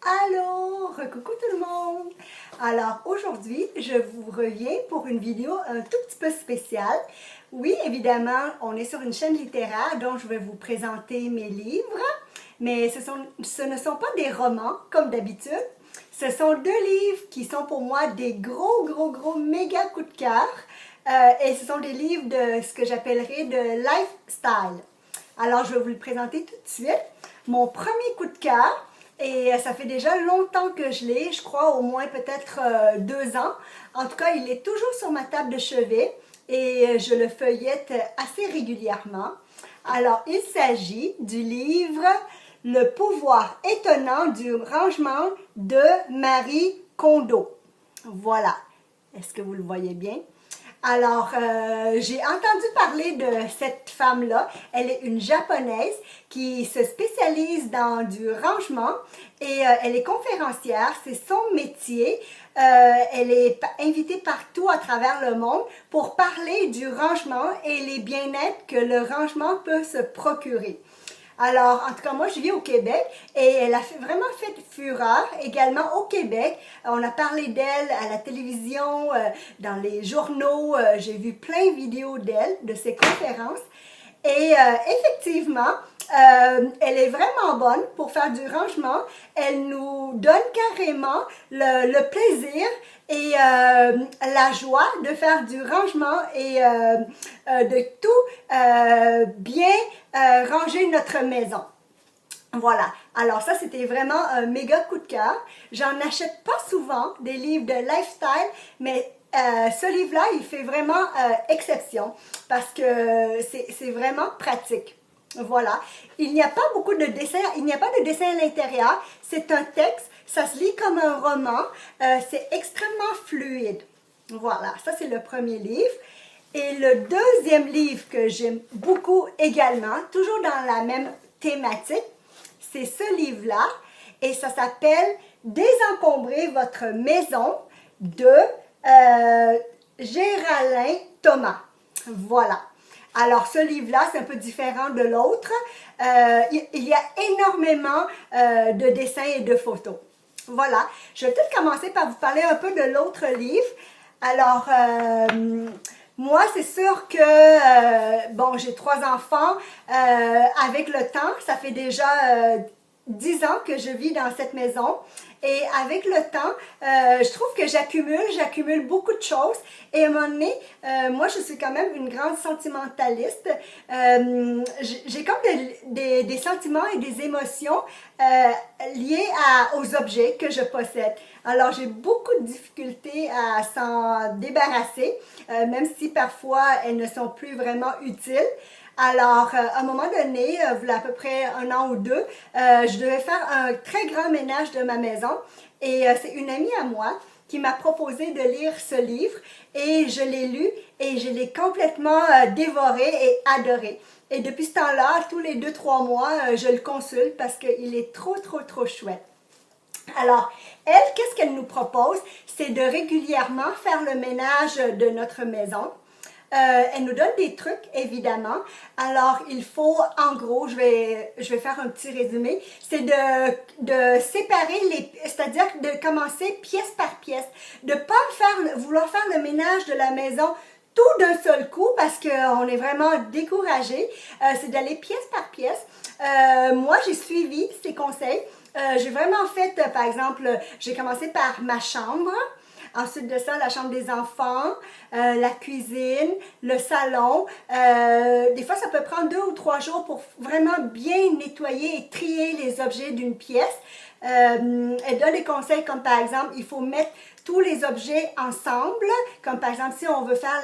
Allô, coucou tout le monde! Alors aujourd'hui, je vous reviens pour une vidéo un tout petit peu spéciale. Oui, évidemment, on est sur une chaîne littéraire, donc je vais vous présenter mes livres, mais ce ne sont pas des romans comme d'habitude. Ce sont deux livres qui sont pour moi des gros méga coups de cœur. Et ce sont des livres de ce que j'appellerais de lifestyle. Alors, je vais vous le présenter tout de suite. Mon premier coup de cœur, et ça fait déjà longtemps que je l'ai, je crois au moins peut-être 2 ans. En tout cas, il est toujours sur ma table de chevet et je le feuillette assez régulièrement. Alors, il s'agit du livre Le pouvoir étonnant du rangement de Marie Kondo. Voilà. Est-ce que vous le voyez bien? Alors, j'ai entendu parler de cette femme-là. Elle est une japonaise qui se spécialise dans du rangement et elle est conférencière, c'est son métier. Elle est invitée partout à travers le monde pour parler du rangement et les bien-être que le rangement peut se procurer. Alors, en tout cas, moi, je vis au Québec et elle a vraiment fait fureur également au Québec. On a parlé d'elle à la télévision, dans les journaux. J'ai vu plein de vidéos d'elle, de ses conférences. Et effectivement, elle est vraiment bonne pour faire du rangement. Elle nous donne carrément le plaisir et la joie de faire du rangement et de tout bien ranger notre maison. Voilà, alors ça c'était vraiment un méga coup de cœur. J'en achète pas souvent des livres de lifestyle, mais ce livre-là, il fait vraiment exception parce que c'est vraiment pratique. Voilà, il n'y a pas beaucoup de dessins, il n'y a pas de dessin à l'intérieur, c'est un texte, ça se lit comme un roman, c'est extrêmement fluide. Voilà, ça c'est le premier livre. Et le deuxième livre que j'aime beaucoup également, toujours dans la même thématique, c'est ce livre-là et ça s'appelle « Désencombrer votre maison » de Géraldin Thomas. Voilà. Alors, ce livre-là, c'est un peu différent de l'autre. Il y a énormément de dessins et de photos. Voilà. Je vais peut-être commencer par vous parler un peu de l'autre livre. Alors, moi, c'est sûr que, bon, j'ai 3 enfants. Avec le temps, ça fait déjà 10 ans que je vis dans cette maison. Et avec le temps, je trouve que j'accumule beaucoup de choses. Et à un moment donné, moi, je suis quand même une grande sentimentaliste. J'ai comme des sentiments et des émotions liées aux objets que je possède. Alors, j'ai beaucoup de difficultés à s'en débarrasser, même si parfois elles ne sont plus vraiment utiles. Alors, à un moment donné, il y a à peu près 1 an ou 2, je devais faire un très grand ménage de ma maison et c'est une amie à moi qui m'a proposé de lire ce livre et je l'ai lu et je l'ai complètement dévoré et adoré. Et depuis ce temps-là, tous les 2-3 mois, je le consulte parce qu'il est trop chouette. Alors, elle, qu'est-ce qu'elle nous propose? C'est de régulièrement faire le ménage de notre maison. Elle nous donne des trucs, évidemment. Alors, il faut, en gros, je vais faire un petit résumé, c'est de séparer c'est-à-dire de commencer pièce par pièce, de ne pas vouloir faire le ménage de la maison tout d'un seul coup parce qu'on est vraiment découragé. C'est d'aller pièce par pièce. Moi, j'ai suivi ces conseils. J'ai vraiment fait, par exemple, j'ai commencé par ma chambre. Ensuite de ça, la chambre des enfants, la cuisine, le salon. Des fois, ça peut prendre 2 ou 3 jours pour vraiment bien nettoyer et trier les objets d'une pièce. Elle donne des conseils comme par exemple, il faut mettre tous les objets ensemble, comme par exemple si on veut faire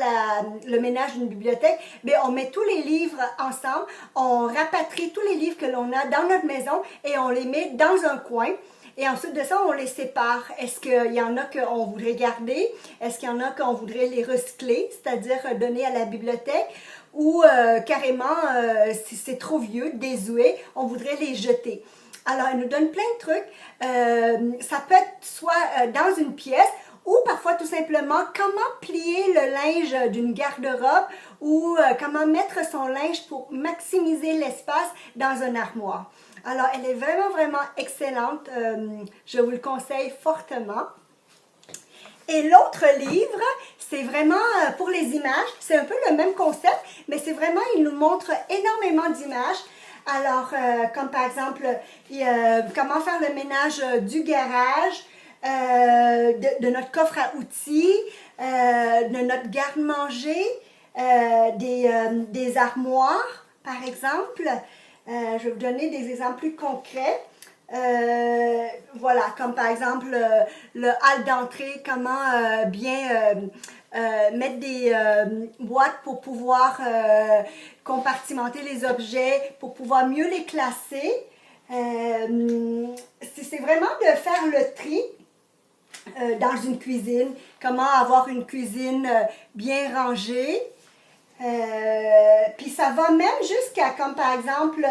le ménage d'une bibliothèque, bien, on met tous les livres ensemble, on rapatrie tous les livres que l'on a dans notre maison et on les met dans un coin. Et ensuite de ça, on les sépare. Est-ce qu'il y en a qu'on voudrait garder? Est-ce qu'il y en a qu'on voudrait les recycler, c'est-à-dire donner à la bibliothèque? Ou carrément, si c'est trop vieux, désuet, on voudrait les jeter. Alors, elle nous donne plein de trucs. Ça peut être soit dans une pièce ou parfois tout simplement comment plier le linge d'une garde-robe ou comment mettre son linge pour maximiser l'espace dans un armoire. Alors, elle est vraiment, vraiment excellente. Je vous le conseille fortement. Et l'autre livre, c'est vraiment pour les images. C'est un peu le même concept, mais c'est vraiment, il nous montre énormément d'images. Alors, comme par exemple, comment faire le ménage du garage, de notre coffre à outils, de notre garde-manger, des armoires, par exemple. Je vais vous donner des exemples plus concrets. Voilà, comme par exemple le hall d'entrée, comment bien mettre des boîtes pour pouvoir compartimenter les objets, pour pouvoir mieux les classer. C'est vraiment de faire le tri dans une cuisine, comment avoir une cuisine bien rangée. Puis ça va même jusqu'à, comme par exemple,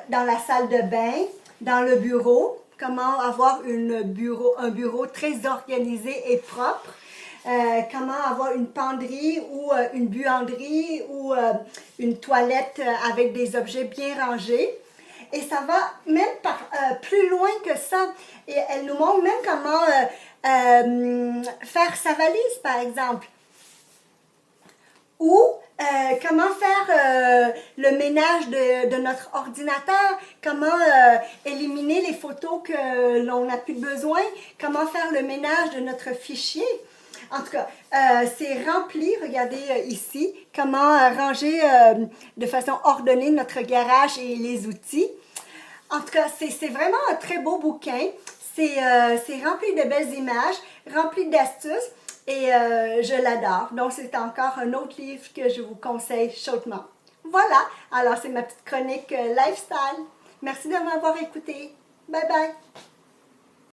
dans la salle de bain, dans le bureau, comment avoir un bureau très organisé et propre, comment avoir une penderie ou une buanderie ou une toilette avec des objets bien rangés. Et ça va même plus loin que ça. Et elle nous montre même comment faire sa valise, par exemple. Ou comment faire le ménage de notre ordinateur, comment éliminer les photos que l'on n'a plus besoin, comment faire le ménage de notre fichier. En tout cas, c'est rempli, regardez ici, comment ranger de façon ordonnée notre garage et les outils. En tout cas, c'est vraiment un très beau bouquin. C'est rempli de belles images, rempli d'astuces. Et je l'adore. Donc, c'est encore un autre livre que je vous conseille chaudement. Voilà. Alors, c'est ma petite chronique lifestyle. Merci de m'avoir écouté. Bye bye.